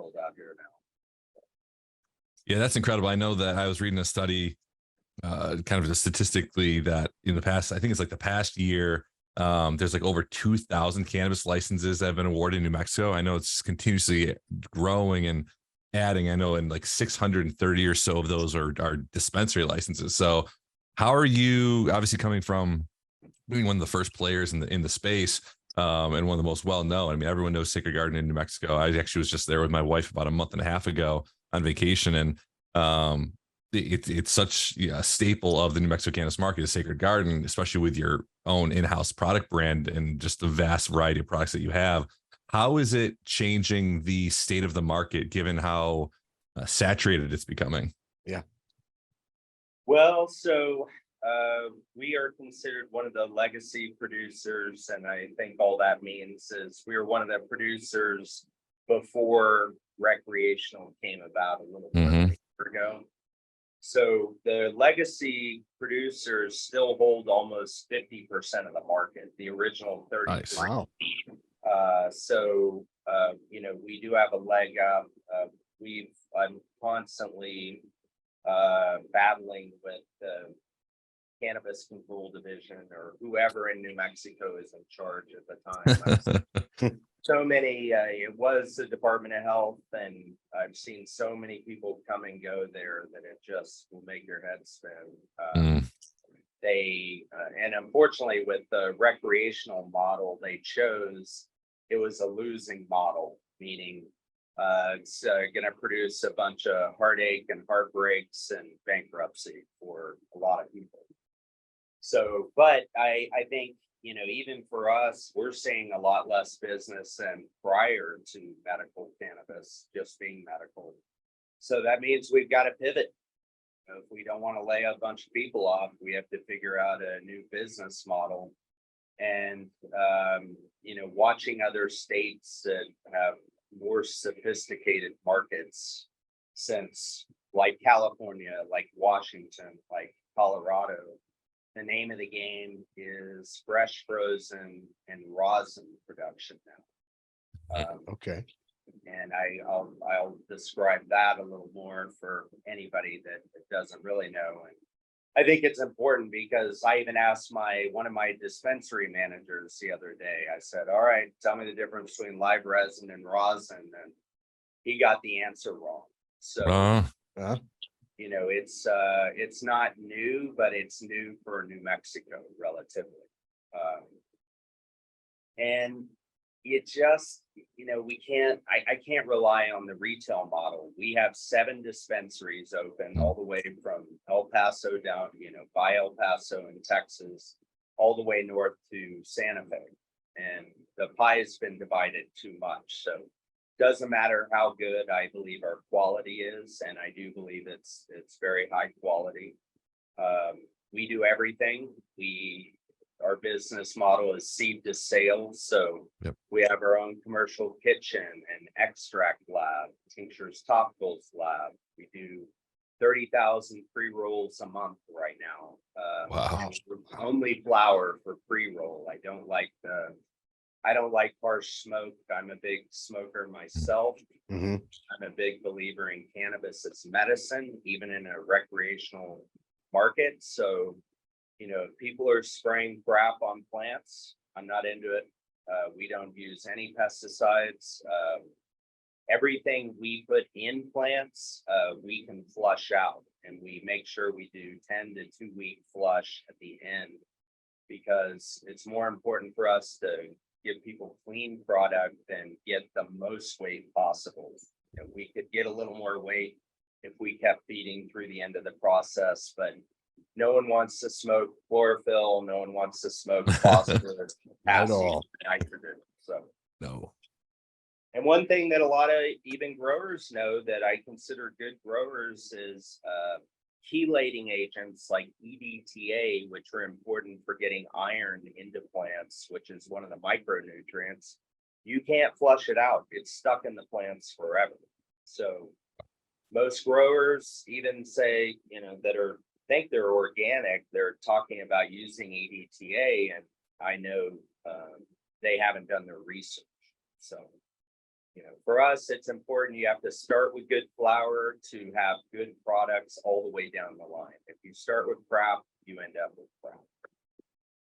world out here now. Yeah, that's incredible. I know that I was reading a study, kind of just statistically, that in the past, I think it's like the past year, there's like over 2,000 cannabis licenses that have been awarded in New Mexico. I know it's continuously growing and adding. I know in like 630 or so of those are dispensary licenses. So how are you, obviously coming from being one of the first players in the space, and one of the most well known? I mean, everyone knows Sacred Garden in New Mexico. I actually was just there with my wife about a month and a half ago on vacation, and it's such a staple of the New Mexico cannabis market, is Sacred Garden, especially with your own in-house product brand and just the vast variety of products that you have. How is it changing the state of the market, given how saturated it's becoming? Yeah. Well, so we are considered one of the legacy producers, and I think all that means is we were one of the producers before recreational came about a little more than a year ago. So the legacy producers still hold almost 50% of the market, the original 30%. Nice. Wow. We do have a leg up. I'm constantly battling with the Cannabis Control Division, or whoever in New Mexico is in charge at the time. So many, it was the Department of Health, and I've seen so many people come and go there that it just will make your head spin. And unfortunately, with the recreational model they chose, it was a losing model, meaning it's going to produce a bunch of heartache and heartbreaks and bankruptcy for a lot of people. So, but I think, even for us, we're seeing a lot less business than prior to medical cannabis, just being medical. So that means we've got to pivot. If we don't want to lay a bunch of people off, we have to figure out a new business model. And, watching other states that have more sophisticated markets, since like California, like Washington, like Colorado, the name of the game is fresh, frozen, and rosin production now. Okay. And I'll describe that a little more for anybody that doesn't really know. And I think it's important because I even asked one of my dispensary managers the other day. I said, "All right, tell me the difference between live resin and rosin," and he got the answer wrong. So it's not new, but it's new for New Mexico relatively. And it just, I can't rely on the retail model. We have 7 dispensaries open all the way from El Paso down, by El Paso in Texas, all the way north to Santa Fe. And the pie has been divided too much. So doesn't matter how good I believe our quality is, and I do believe it's very high quality. We do everything. Our business model is seed to sales. So we have our own commercial kitchen and extract lab, tinctures, topicals lab. We do 30,000 pre-rolls a month right now. Wow. Only flower for pre-roll. I don't like harsh smoke. I'm a big smoker myself. I'm a big believer in cannabis as medicine, even in a recreational market. So, if people are spraying crap on plants, I'm not into it. We don't use any pesticides. Everything we put in plants, we can flush out, and we make sure we do 10 to 2 week flush at the end, because it's more important for us to give people clean product and get the most weight possible. We could get a little more weight if we kept feeding through the end of the process, but no one wants to smoke chlorophyll. No one wants to smoke phosphorus, potassium, nitrogen. So no. And one thing that a lot of even growers know that I consider good growers is chelating agents like EDTA, which are important for getting iron into plants, which is one of the micronutrients. You can't flush it out. It's stuck in the plants forever. So most growers even say, that think they're organic, they're talking about using EDTA, and I know they haven't done their research. So you know, for us, it's important. You have to start with good flower to have good products all the way down the line. If you start with crap, you end up with crap.